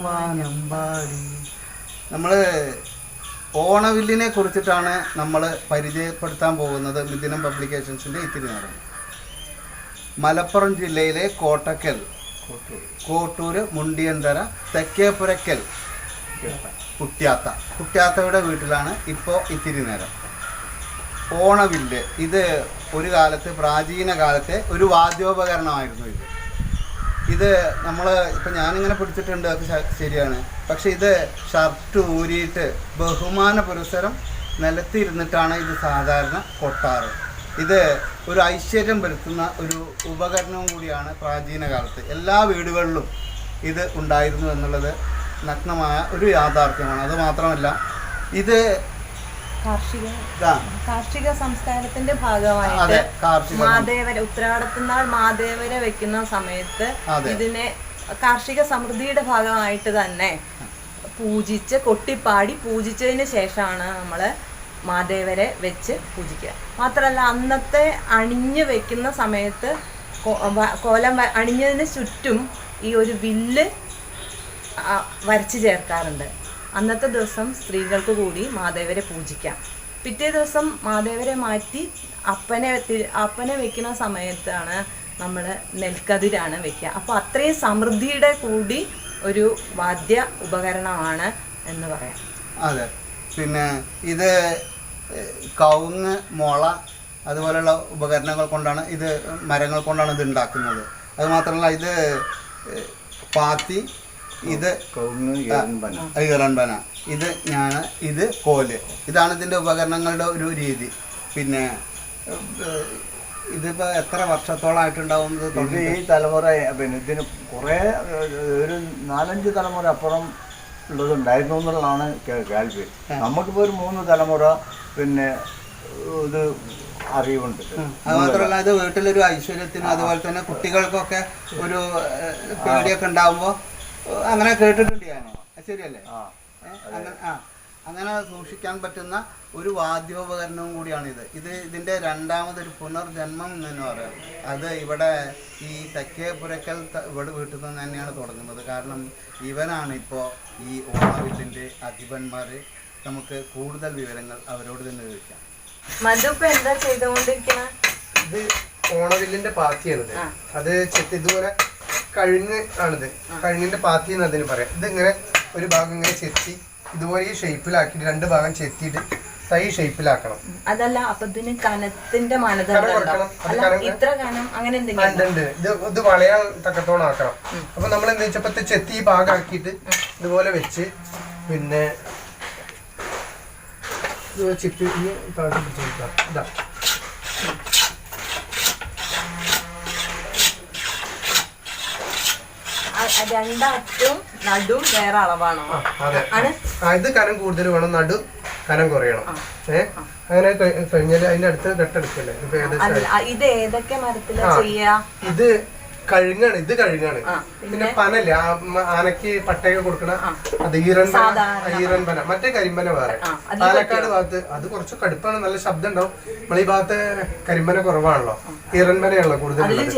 വാനമ്പാടി. നമ്മൾ ഓണവില്ലിനെ കുറിച്ചിട്ടാണ് നമ്മൾ പരിചയപ്പെടുത്താൻ പോകുന്നത്. മിഥുനം പബ്ലിക്കേഷൻസിൻ്റെ ഇത്തിരി നേരം. മലപ്പുറം ജില്ലയിലെ കോട്ടക്കൽ, കോട്ടൂർ, മുണ്ടിയന്തര, തെക്കേപ്പുരക്കൽ, കുട്ട്യാത്തയുടെ വീട്ടിലാണ് ഇപ്പോൾ ഇത്തിരി നേരം. ഓണവില്ല് ഇത് ഒരു കാലത്ത്, പ്രാചീന കാലത്തെ ഒരു വാദ്യോപകരണമായിരുന്നു. ഇത് നമ്മൾ ഇപ്പം ഞാനിങ്ങനെ പിടിച്ചിട്ടുണ്ട്, അത് ശരിയാണ്. പക്ഷെ ഇത് ഷർട്ട് ഊരിയിട്ട് ബഹുമാന പുരസ്സരം നിലത്തിരുന്നിട്ടാണ് ഇത് സാധാരണ കൊട്ടാറ്. ഇത് ഒരു ഐശ്വര്യം വരുത്തുന്ന ഒരു ഉപകരണവും കൂടിയാണ് പ്രാചീന കാലത്ത്. എല്ലാ വീടുകളിലും ഇത് ഉണ്ടായിരുന്നു എന്നുള്ളത് നഗ്നമായ ഒരു യാഥാർത്ഥ്യമാണ്. അതുമാത്രമല്ല, ഇത് കാർഷിക സംസ്കാരത്തിന്റെ ഭാഗമായിട്ട് മാദേവര, ഉത്രാടത്തിനാൾ മാദേവര വെക്കുന്ന സമയത്ത് ഇതിനെ കാർഷിക സമൃദ്ധിയുടെ ഭാഗമായിട്ട് തന്നെ പൂജിച്ച് കൊട്ടിപ്പാടി പൂജിച്ചതിന് ശേഷമാണ് നമ്മൾ മാദേവരെ വെച്ച് പൂജിക്കുക. മാത്രമല്ല, അന്നത്തെ അണിഞ്ഞ് വെക്കുന്ന സമയത്ത് കോലം അണിഞ്ഞതിന് ചുറ്റും ഈ ഒരു വില്ല് വരച്ച് ചേർക്കാറുണ്ട്. അന്നത്തെ ദിവസം സ്ത്രീകൾക്ക് കൂടി മാദേവരെ പൂജിക്കാം. പിറ്റേ ദിവസം മാദേവരെ മാറ്റി അപ്പനെ വെക്കുന്ന സമയത്താണ് നമ്മൾ നെൽക്കതിരാണ് വെക്കുക. അപ്പോൾ അത്രയും സമൃദ്ധിയുടെ കൂടി ഒരു വാദ്യ ഉപകരണമാണ് എന്ന് പറയാം. അതെ. പിന്നെ ഇത് കവുങ്ങ്, മുള അതുപോലെയുള്ള ഉപകരണങ്ങൾ കൊണ്ടാണ്, ഇത് മരങ്ങൾ കൊണ്ടാണ് ഇത് ഉണ്ടാക്കുന്നത്. അതുമാത്രമല്ല, ഇത് പാത്തി, ഇത് ഈറൻപന, ഇത് ഇത് കോല്. ഇതാണ് ഇതിൻ്റെ ഉപകരണങ്ങളുടെ ഒരു രീതി. പിന്നെ ഇതിപ്പോൾ എത്ര വർഷത്തോളമായിട്ടുണ്ടാവും ഇത്? ഈ തലമുറ പിന്നെ ഇതിന് കുറേ ഒരു 4-5 തലമുറ അപ്പുറം ഉള്ളതുണ്ടായിരുന്നു എന്നുള്ളതാണ് കേൾവി. നമുക്കിപ്പോൾ ഒരു 3 തലമുറ പിന്നെ ഇത് അറിവുണ്ട്. അത് മാത്രമല്ല, ഇത് വീട്ടിലൊരു ഐശ്വര്യത്തിനും അതുപോലെ തന്നെ കുട്ടികൾക്കൊക്കെ ഒരു പേടിയൊക്കെ ഉണ്ടാകുമ്പോൾ അങ്ങനെ കേട്ടിട്ടുണ്ട് ഞാൻ. ശരിയല്ലേ? അങ്ങനെ സൂക്ഷിക്കാൻ പറ്റുന്ന ഒരു വാദ്യോപകരണവും കൂടിയാണിത്. ഇതിൻ്റെ രണ്ടാമതൊരു പുനർജന്മം എന്ന് പറയാം. അത് ഇവിടെ ഈ തെക്കേപ്പുരക്കൽ ഇവിടെ വീട്ടിൽ നിന്ന് തന്നെയാണ് തുടങ്ങുന്നത്. കാരണം ഇവനാണ് ഇപ്പോൾ ഈ ഓണവില്ലിൻ്റെ അധിപന്മാർ. നമുക്ക് കൂടുതൽ വിവരങ്ങൾ അവരോട് തന്നെ ചോദിക്കാം. എന്താ ചെയ്തുകൊണ്ടിരിക്കുന്നത്? ഇത് ഓണവില്ലിന്റെ പാത്തിയാണിത്. അത് ഇതുപോലെ കഴുങ്ങ് ആണിത്. കഴുങ്ങിന്റെ പാത്തി എന്ന് അതിന് പറയാം. ഇതിങ്ങനെ ഒരു ഭാഗം ഇങ്ങനെ ചെത്തി ഇതുപോലെ ഈ ഷേപ്പിലാക്കിയിട്ട് 2 ഭാഗം ചെത്തിയിട്ട് തൈ ഷേപ്പിലാക്കണം. അതല്ല, അപ്പൊ ഇതിന് കനത്തിന്റെ ഇത്ര കനം അങ്ങനെ ഇത് വളയാൻ തക്കത്തോളം ആക്കണം. അപ്പൊ നമ്മൾ എന്താ വെച്ചപ്പോ ചെത്തി ഈ ഭാഗം ആക്കിയിട്ട് ഇതുപോലെ വെച്ച് പിന്നെ ചിപ്പി താഴ്ത്തി പിടിച്ചെടുക്കാം. ഇതാ രണ്ടറ്റും നടും വേറെ അളവാണോ? ഇത് കനം കൂടുതൽ വേണം, നടു കനം കുറയണം. അങ്ങനെ കഴിഞ്ഞാൽ അതിന്റെ അടുത്ത് കെട്ടെടുക്കല്ലേ. ഇത് ഏതൊക്കെ മരത്തിലാ ചെയ്യാ? ഇത് കഴുങ്ങാണ്. ഇത് കഴുങ്ങാണ്. പിന്നെ പനല്ലേ, ആനക്ക് പട്ടയൊക്കെ കൊടുക്കണ അത് ഈറൻ പന. മറ്റേ കരിമ്പന വേറെ. പാലക്കാട് ഭാഗത്ത് അത് കുറച്ച് കടുപ്പാണ്, നല്ല ശബ്ദം ഉണ്ടാവും. നമ്മളീ ഭാഗത്ത് കരിമ്പന കുറവാണല്ലോ, ഈറൻ പനയാണല്ലോ കൂടുതൽ. അതിലും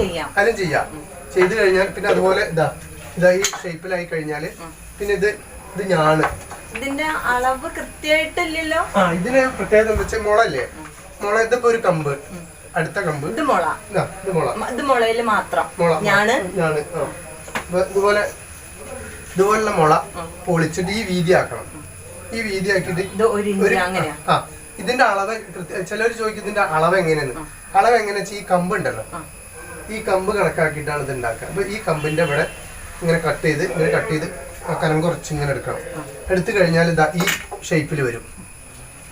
ചെയ്യാം. ചെയ്ത് കഴിഞ്ഞാൽ പിന്നെ അതുപോലെ ഇതാ ഈ ഷേപ്പിലായി കഴിഞ്ഞാല് പിന്നെ ഇത് ഞാണ്. ഇതിന്റെ അളവ് കൃത്യമായിട്ടില്ലല്ലോ. ഇതിന് പ്രത്യേകത എന്താ വെച്ചാൽ മുളല്ലേ, മുള. ഇതിപ്പോ ഒരു കമ്പ്, അടുത്ത കമ്പ്, ഇത് മുള. ഇത് മുളയില് മാത്രം ഞാണ്. ഇതുപോലുള്ള മുള പൊളിച്ചിട്ട് ഈ വീതി ആക്കണം. ഈ വീതി ആക്കിയിട്ട് ഇതിന്റെ അളവ് ചിലർ ചോദിക്കും ഇതിന്റെ അളവ് എങ്ങനെയാന്ന്. അളവ് എങ്ങനെയാ വെച്ചാൽ ഈ കമ്പ് ഉണ്ടല്ലോ, ഈ കമ്പ് കണക്കാക്കിയിട്ടാണ് ഇത് ഉണ്ടാക്കുക. അപ്പൊ ഈ കമ്പിന്റെ ഇവിടെ ഇങ്ങനെ കട്ട് ചെയ്ത് കനം കുറച്ച് ഇങ്ങനെ എടുക്കണം. എടുത്തു കഴിഞ്ഞാൽ ഇതാ ഈ ഷേപ്പിൽ വരും.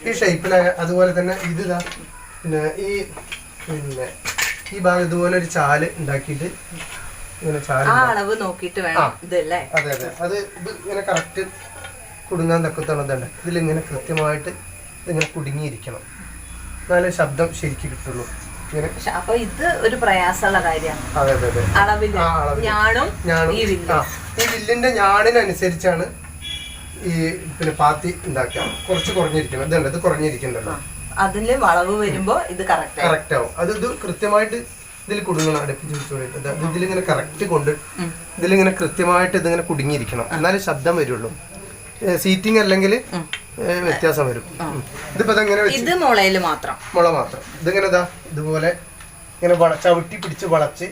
ഈ ഷേപ്പിലായ അതുപോലെ തന്നെ ഇതിതാ പിന്നെ ഈ ഭാഗം ഇതുപോലെ ഒരു ചാല് ഉണ്ടാക്കിയിട്ട് ഇങ്ങനെ ചാല് അളവ് നോക്കിയിട്ട് വേണം. അതെ. അത് ഇത് ഇങ്ങനെ കറക്റ്റ് കുടുങ്ങാൻ തക്കത്തുള്ളതുണ്ട്. ഇതിലിങ്ങനെ കൃത്യമായിട്ട് ഇതിങ്ങനെ കുടുങ്ങിയിരിക്കണം, എന്നാലേ ശബ്ദം ശരിക്കും കിട്ടുള്ളൂ. അപ്പൊ ഇത് ഒരു പ്രയാസമുള്ള കാര്യമാണ്. ഈ വില്ലിന്റെ ഞാണിനനുസരിച്ചാണ് ഈ പിന്നെ പാത്തി ഉണ്ടാക്കുക. കുറച്ച് കുറഞ്ഞിരിക്കണം. ഇത് കുറഞ്ഞിരിക്കണ്ടല്ലോ, അതില് വളവ് വരുമ്പോ ഇത് കറക്റ്റ് ആവും. അത് ഇത് കൃത്യമായിട്ട് ഇതിൽ കുടുങ്ങണം, അടുപ്പിച്ച് വെച്ചുകൊണ്ടിട്ട് ഇതിലിങ്ങനെ കറക്റ്റ് കൊണ്ട് ഇതിലിങ്ങനെ കൃത്യമായിട്ട് ഇതിങ്ങനെ കുടുങ്ങിയിരിക്കണം, എന്നാലും ശബ്ദം വരുള്ളൂ. സീറ്റിംഗ് അല്ലെങ്കിൽ വ്യത്യാസം വരും. ഇതിപ്പോ ഇതെങ്ങനെ ഇത് മുളയില് മാത്രം, മുള മാത്രം. ഇതിങ്ങനെ ഇതുപോലെ ഇങ്ങനെ ചവിട്ടി പിടിച്ച് വളച്ച്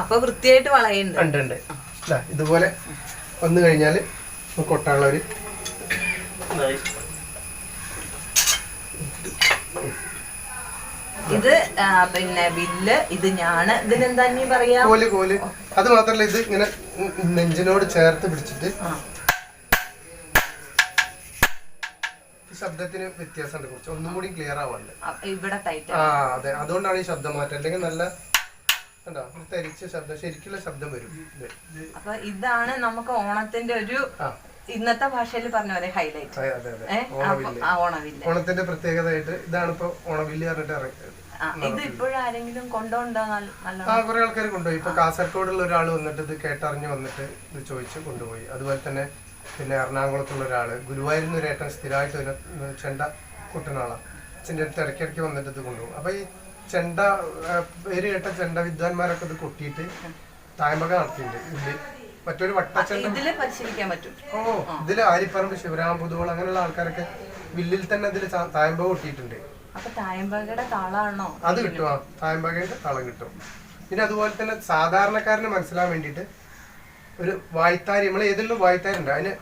അപ്പൊ വൃത്തിയായിട്ട് വളയുന്നുണ്ട്. ഉണ്ട്. ഇതുപോലെ വന്നു കഴിഞ്ഞാൽ കൊട്ടാനുള്ള ഒരു ഇത് പിന്നെ വില്ല്, ഇത് ഞാണ്. ഇതിനെന്താ നീ പറയാ? കോല്. അത് മാത്രല്ല, ഇത് ഇങ്ങനെ നെഞ്ചിനോട് ചേർത്ത് പിടിച്ചിട്ട് ശബ്ദത്തിന് വ്യത്യാസമുണ്ട്, കുറച്ച് ഒന്നും കൂടി ക്ലിയർ ആവാണ്ട്. ഇവിടെ അതെ, അതുകൊണ്ടാണ് ഈ ശബ്ദം മാറ്റം. അല്ലെങ്കിൽ നല്ല തരിച്ച ശബ്ദം, ശരിക്കുള്ള ശബ്ദം വരും. അപ്പൊ ഇതാണ് നമുക്ക് ഓണത്തിന്റെ ഒരു, ഇന്നത്തെ ഭാഷയിൽ പറഞ്ഞ പോലെ ഹൈലൈറ്റ്. ഓണവില്ല്, ഓണത്തിന്റെ പ്രത്യേകതയായിട്ട് ഇതാണ് ഇപ്പൊ ഓണവില്ല് പറഞ്ഞിട്ട് ഇത് ഇപ്പോഴും ആരെങ്കിലും കൊണ്ടുപോണ്ടോ? കുറെ ആൾക്കാർ കൊണ്ടുപോയി. ഇപ്പൊ കാസർഗോഡുള്ള ഒരാൾ വന്നിട്ട് ഇത് കേട്ടറിഞ്ഞ് വന്നിട്ട് ഇത് ചോദിച്ച് കൊണ്ടുപോയി. അതുപോലെ തന്നെ പിന്നെ എറണാകുളത്തുള്ള ഒരാള്, ഗുരുവായൂരിൽ ഒരു ഏട്ടൻ സ്ഥിരമായിട്ട് ചെണ്ട കൊട്ടുന്ന ആളാണ്. അച്ഛൻ്റെ അടുത്ത് ഇടയ്ക്കിടയ്ക്ക് വന്നിട്ട് ഇത് കൊണ്ടുപോകും. അപ്പൊ ഈ ചെണ്ട പേര് കേട്ട ചെണ്ട വിദ്വാൻമാരൊക്കെ ഇത് കൊട്ടിയിട്ട് തായമ്പക നടത്തിയിട്ടുണ്ട്. മറ്റൊരു വട്ടച്ചെണ്ട പരിശീലിക്കാൻ പറ്റും. ഇതില് ആരിപ്പറമ്പ്, ശിവരാം, പുതുവോൾ അങ്ങനെയുള്ള ആൾക്കാരൊക്കെ വില്ലിൽ തന്നെ ഇതില് തായമ്പക കൊട്ടിയിട്ടുണ്ട്. അപ്പൊ തായമ്പകയുടെ താളാണോ അത് കിട്ടും? തായമ്പകയുടെ താളം കിട്ടും. പിന്നെ അതുപോലെ തന്നെ സാധാരണക്കാരന് മനസ്സിലാൻ വേണ്ടിയിട്ട് ഒരു വായ്ത്താരി, നമ്മൾ ഏതെങ്കിലും വായ്ത്താരുണ്ട്, അതിന്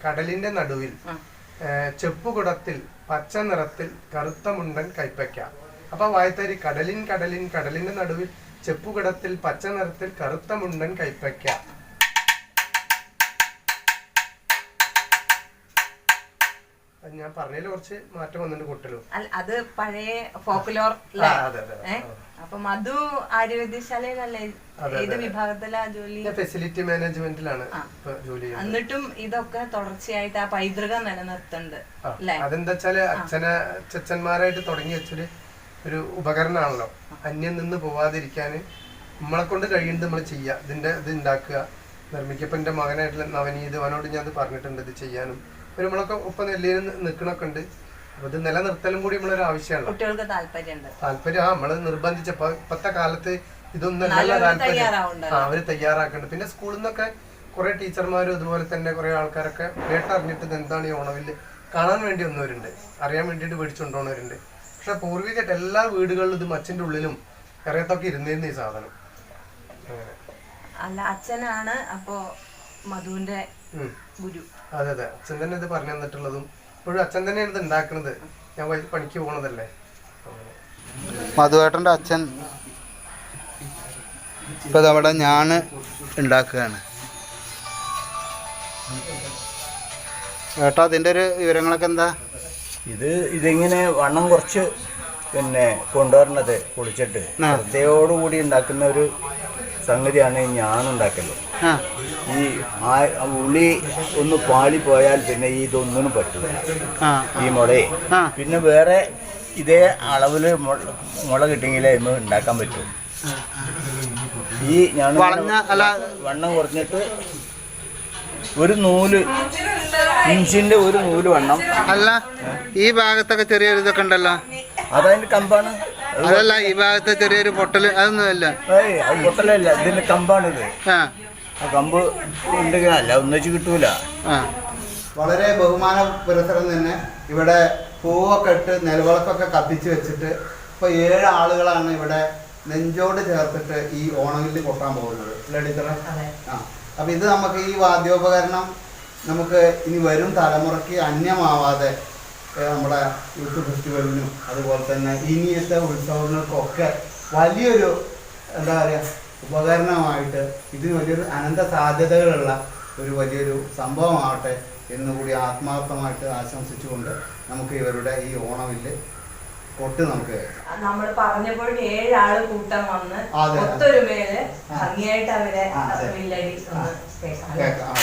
കടലിന്റെ നടുവിൽ ചെപ്പുകുടത്തിൽ പച്ച നിറത്തിൽ കറുത്ത മുണ്ടൻ കൈപ്പയ്ക്ക. അപ്പൊ വായ്ത്താരി കടലിന്റെ നടുവിൽ ചെപ്പുകുടത്തിൽ പച്ച നിറത്തിൽ കറുത്ത മുണ്ടൻ കൈപ്പയ്ക്ക. ഞാൻ പറഞ്ഞതിൽ കുറച്ച് മാറ്റം വന്നിട്ട് കൊട്ടലും. അത് പഴയ ഫോക്ലോർ. അപ്പൊ മധു ആര്യവൈദ്യശാലയിലല്ലേ, ഏത് വിഭാഗത്തിലാ ജോലി? ഫെസിലിറ്റി മാനേജ്മെന്റിലാണ് ജോലി ചെയ്യുന്നത്. എന്നിട്ടും ഇതൊക്കെ തുടർച്ചയായിട്ട് ആ പൈതൃകം നിലനിർത്തുന്നുണ്ട്. അതെന്താ വെച്ചാല് അച്ഛന്മാരായിട്ട് തുടങ്ങി വെച്ചൊരു ഉപകരണമാണല്ലോ. അന്യം നിന്ന് പോവാതിരിക്കാന് നമ്മളെ കൊണ്ട് കഴിയുന്നത് നമ്മൾ ചെയ്യുക. ഇത് ഉണ്ടാക്കുക, നിർമ്മിക്കപ്പോ എന്റെ മകനായിട്ടുള്ള നവനീത്, അവനോട് ഞാൻ അത് പറഞ്ഞിട്ടുണ്ട് ഇത് ചെയ്യാനും. നമ്മളൊക്കെ ഒപ്പം നെല്ലിയിൽ നിൽക്കണൊക്കെ ഉണ്ട്. അപ്പൊ ഇത് നിലനിർത്തലും കൂടി നമ്മളൊരു ആവശ്യമാണ്. കുട്ടികൾക്ക് താല്പര്യം നമ്മള് നിർബന്ധിച്ചപ്പോ ഇപ്പത്തെ കാലത്ത് ഇതൊന്നും താല്പര്യം അവര് തയ്യാറാക്കുന്നുണ്ട്. പിന്നെ സ്കൂളിൽ നിന്നൊക്കെ കുറെ ടീച്ചർമാരും അതുപോലെ തന്നെ കുറെ ആൾക്കാരൊക്കെ കേട്ടറിഞ്ഞിട്ട് ഇത് എന്താണ് ഈ ഓണവില്ല് കാണാൻ വേണ്ടി വന്നവരുണ്ട്, അറിയാൻ വേണ്ടിയിട്ട് മേടിച്ചുകൊണ്ടുപോകുന്നവരുണ്ട്. പക്ഷെ പൂർവികമായിട്ട് എല്ലാ വീടുകളിലും ഇത് മച്ചിന്റെ ഉള്ളിലും ഇറയത്തൊക്കെ ഇരുന്നിരുന്ന ഈ സാധനം. അല്ല, അച്ഛനാണ് അപ്പോ മധുവിന്റെ ഗുരു. അതെ, അച്ഛൻ തന്നെ ഇത് പറഞ്ഞു തന്നിട്ടുള്ളതും ഇപ്പോഴും അച്ഛൻ തന്നെയാണ് ഇത് ഉണ്ടാക്കുന്നത്. ഞാൻ പണിക്ക് പോണതല്ലേ. മധുവേട്ടൻ്റെ അച്ഛൻ ഇപ്പൊ അവിടെ ഞാണ് ഉണ്ടാക്കുകയാണ്. ഏട്ടാ, അതിൻ്റെ ഒരു വിവരങ്ങളൊക്കെ എന്താ? ഇതിങ്ങനെ വണ്ണം കുറച്ച് പിന്നെ കൊണ്ടുവരണത് പൊളിച്ചിട്ട് വൃത്തിയോടുകൂടി ഉണ്ടാക്കുന്ന ഒരു സംഗതിയാണ് ഞാനുണ്ടാക്കല്. ഈ ഉള്ളി ഒന്ന് പാളി പോയാൽ പിന്നെ ഇതൊന്നിനും പറ്റില്ല ഈ മുളയെ. പിന്നെ വേറെ ഇതേ അളവിൽ മുള കിട്ടിയെങ്കിലേ ഇന്ന് ഉണ്ടാക്കാൻ പറ്റും. ഈ ഞാൻ വണ്ണം കുറഞ്ഞിട്ട് ഒരു നൂല്, ഇഞ്ചിന്റെ ഒരു നൂല് വണ്ണം. അല്ല, ഈ ഭാഗത്തൊക്കെ ചെറിയൊരു ഇതൊക്കെ ഉണ്ടല്ലോ, അതതിന്റെ കമ്പാണ്. അതല്ല, ഈ ഭാഗത്ത് ചെറിയൊരു പൊട്ടല്, അതൊന്നുമല്ല. അത് പൊട്ടലല്ല, ഇതിന്റെ കമ്പാണിത്. ആ കമ്പ് ഉണ്ടെങ്കിൽ അല്ല ഒന്നിച്ച് കിട്ടൂല. വളരെ ബഹുമാന പുരസരം തന്നെ ഇവിടെ പൂവൊക്കെ ഇട്ട് നിലവിളക്കൊക്കെ കത്തിച്ച് വെച്ചിട്ട് ഇപ്പൊ 7 ആളുകളാണ് ഇവിടെ നെഞ്ചോട് ചേർത്തിട്ട് ഈ ഓണവില്ല് കൊട്ടാൻ പോകുന്നത്. അല്ലേ ടീച്ചറെ? അപ്പൊ ഇത് നമുക്ക് ഈ വാദ്യോപകരണം നമുക്ക് ഇനി വരും തലമുറയ്ക്ക് അന്യമാവാതെ നമ്മുടെ യൂത്ത് ഫെസ്റ്റിവലിനും അതുപോലെ തന്നെ ഇനിയത്തെ ഉത്സവങ്ങൾക്കൊക്കെ വലിയൊരു എന്താ പറയുക ഉപകരണമായിട്ട് ഇതിന് വലിയൊരു അനന്ത സാധ്യതകളുള്ള ഒരു വലിയൊരു സംഭവമാവട്ടെ എന്നുകൂടി ആത്മാർത്ഥമായിട്ട് ആശംസിച്ചുകൊണ്ട് നമുക്ക് ഇവരുടെ ഈ ഓണവില്ല് കൊട്ട് നമുക്ക് നമ്മൾ പറഞ്ഞപ്പോൾ 7 ആള് കൂട്ടം വന്ന് ഒത്തൊരുമയില് ഭംഗിയായിട്ട് അവരെ വില്ലടി കേൾക്കാം.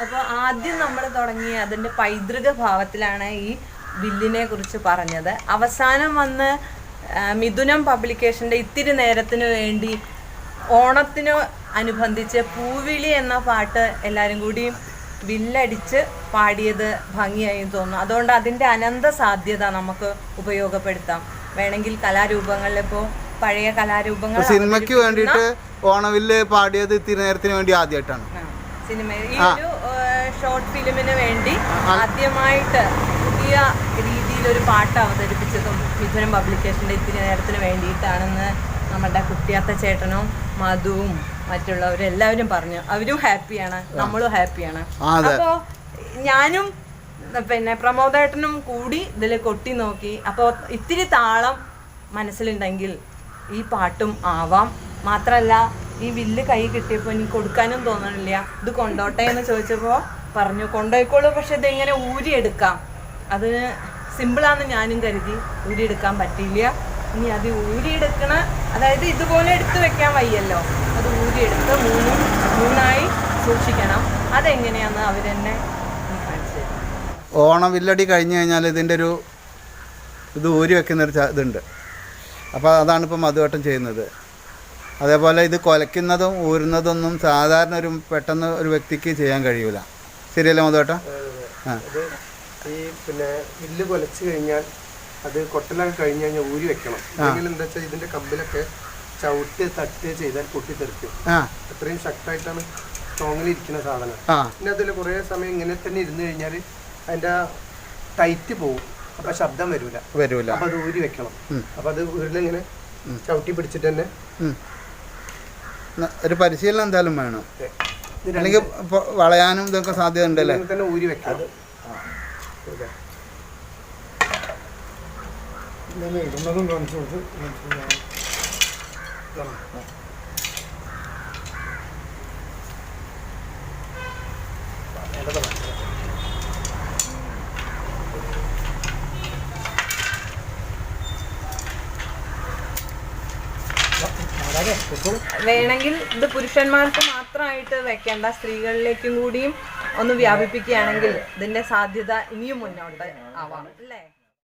അപ്പോൾ ആദ്യം നമ്മൾ തുടങ്ങിയ അതിൻ്റെ പൈതൃക ഭാവത്തിലാണ് ഈ വില്ലിനെ കുറിച്ച് പറഞ്ഞത്. അവസാനം വന്ന് മിഥുനം പബ്ലിക്കേഷൻ്റെ ഇത്തിരി നേരത്തിന് വേണ്ടി ഓണത്തിന് അനുബന്ധിച്ച് പൂവിളി എന്ന പാട്ട് എല്ലാവരും കൂടി വില്ലടിച്ച് പാടിയത് ഭംഗിയായി തോന്നുന്നു. അതുകൊണ്ട് അതിൻ്റെ അനന്ത സാധ്യത നമുക്ക് ഉപയോഗപ്പെടുത്താം. വേണമെങ്കിൽ കലാരൂപങ്ങളിൽ ഇപ്പോൾ പഴയ കലാരൂപങ്ങൾ സിനിമയ്ക്ക് വേണ്ടിയിട്ട് ഓണവില്ല് പാടിയത് ഇത്തിരി നേരത്തിന് വേണ്ടി ആദ്യമായിട്ടാണ്. സിനിമ ഈ ഒരു ഷോർട്ട് ഫിലിമിന് വേണ്ടി ആദ്യമായിട്ട് പുതിയ രീതിയിലൊരു പാട്ട് അവതരിപ്പിച്ചതും മിഥുനം പബ്ലിക്കേഷൻ്റെ ഇത്തിരി നേരത്തിന് വേണ്ടിയിട്ടാണെന്ന് നമ്മുടെ കുട്ടിയാത്ത ചേട്ടനും മധുവും മറ്റുള്ളവരും എല്ലാവരും പറഞ്ഞു. അവരും ഹാപ്പിയാണ്, നമ്മളും ഹാപ്പിയാണ്. അപ്പോൾ ഞാനും പിന്നെ പ്രമോദേട്ടനും കൂടി ഇതിൽ കൊട്ടി നോക്കി. അപ്പോൾ ഇത്തിരി താളം മനസ്സിലുണ്ടെങ്കിൽ ഈ പാട്ടും ആവാം. മാത്രമല്ല ഈ വില്ല് കൈ കിട്ടിയപ്പോൾ എനിക്ക് കൊടുക്കാനും തോന്നണില്ല. ഇത് കൊണ്ടോട്ടെ എന്ന് ചോദിച്ചപ്പോൾ പറഞ്ഞു കൊണ്ടുപോയിക്കോളൂ, പക്ഷെ ഇതെങ്ങനെ ഊരിയെടുക്കാം, അത് സിമ്പിളാണെന്ന് ഞാനും കരുതി. ഊരിയെടുക്കാൻ പറ്റില്ല. ഇനി അത് ഊരിയെടുക്കണ, അതായത് ഇതുപോലെ എടുത്ത് വെക്കാൻ വയ്യല്ലോ, അത് ഊരിയെടുത്ത് മൂന്നായി സൂക്ഷിക്കണം. അതെങ്ങനെയാണെന്ന് അവരെന്നെ കാണിച്ചു തരും. ഓണവില്ലടി കഴിഞ്ഞ് കഴിഞ്ഞാൽ ഇതിൻ്റെ ഒരു ഇത് ഊരി വെക്കുന്നൊരു ഇതുണ്ട്. അപ്പോൾ അതാണ് ഇപ്പോൾ മധുവട്ടം ചെയ്യുന്നത്. അതേപോലെ ഇത് കുലയ്ക്കുന്നതും ഊരുന്നതൊന്നും സാധാരണ പെട്ടെന്ന് ഒരു വ്യക്തിക്ക് ചെയ്യാൻ കഴിയൂല. ശരിയല്ലേ മധുവട്ടം? ആ, ഈ പിന്നെ വില്ല് കുലച്ച് കഴിഞ്ഞാൽ അത് കൊട്ടലൊക്കെ കഴിഞ്ഞ് കഴിഞ്ഞാൽ ഊരി വെക്കണം. അല്ലെങ്കിൽ എന്താ വെച്ചാൽ ഇതിന്റെ കമ്പിലൊക്കെ ചവിട്ട് തട്ട് ചെയ്താൽ പൊട്ടിത്തെറിക്കും. അത്രയും ശക്തമായിട്ടാണ് സ്ട്രോങ്ങിലിരിക്കുന്ന സാധനം. പിന്നെ അതിൽ കുറേ സമയം ഇങ്ങനെ തന്നെ ഇരുന്ന് കഴിഞ്ഞാൽ അതിന്റെ ടൈറ്റ് പോവും. അപ്പൊ ശബ്ദം വരൂല. അപ്പൊ അത് ഊരി വെക്കണം. അപ്പൊ അത് ഉരുളിങ്ങനെ ചവിട്ടി പിടിച്ചിട്ട് തന്നെ ഒരു പരിശീലനം എന്തായാലും വേണം. അല്ലെങ്കിൽ വളയാനും ഇതൊക്കെ സാധ്യത ഉണ്ടല്ലേ? തന്നെ ഊരി വെക്കാം. ഇടുന്നതും കാണിച്ചു കൊടുത്ത് വേണമെങ്കിൽ ഇത് പുരുഷന്മാർക്ക് മാത്രമായിട്ട് വെക്കേണ്ട, സ്ത്രീകളിലേക്കും കൂടിയും ഒന്ന് വ്യാപിപ്പിക്കുകയാണെങ്കിൽ ഇതിന്റെ സാധ്യത ഇനിയും മുന്നോട്ട് ആവാം അല്ലേ?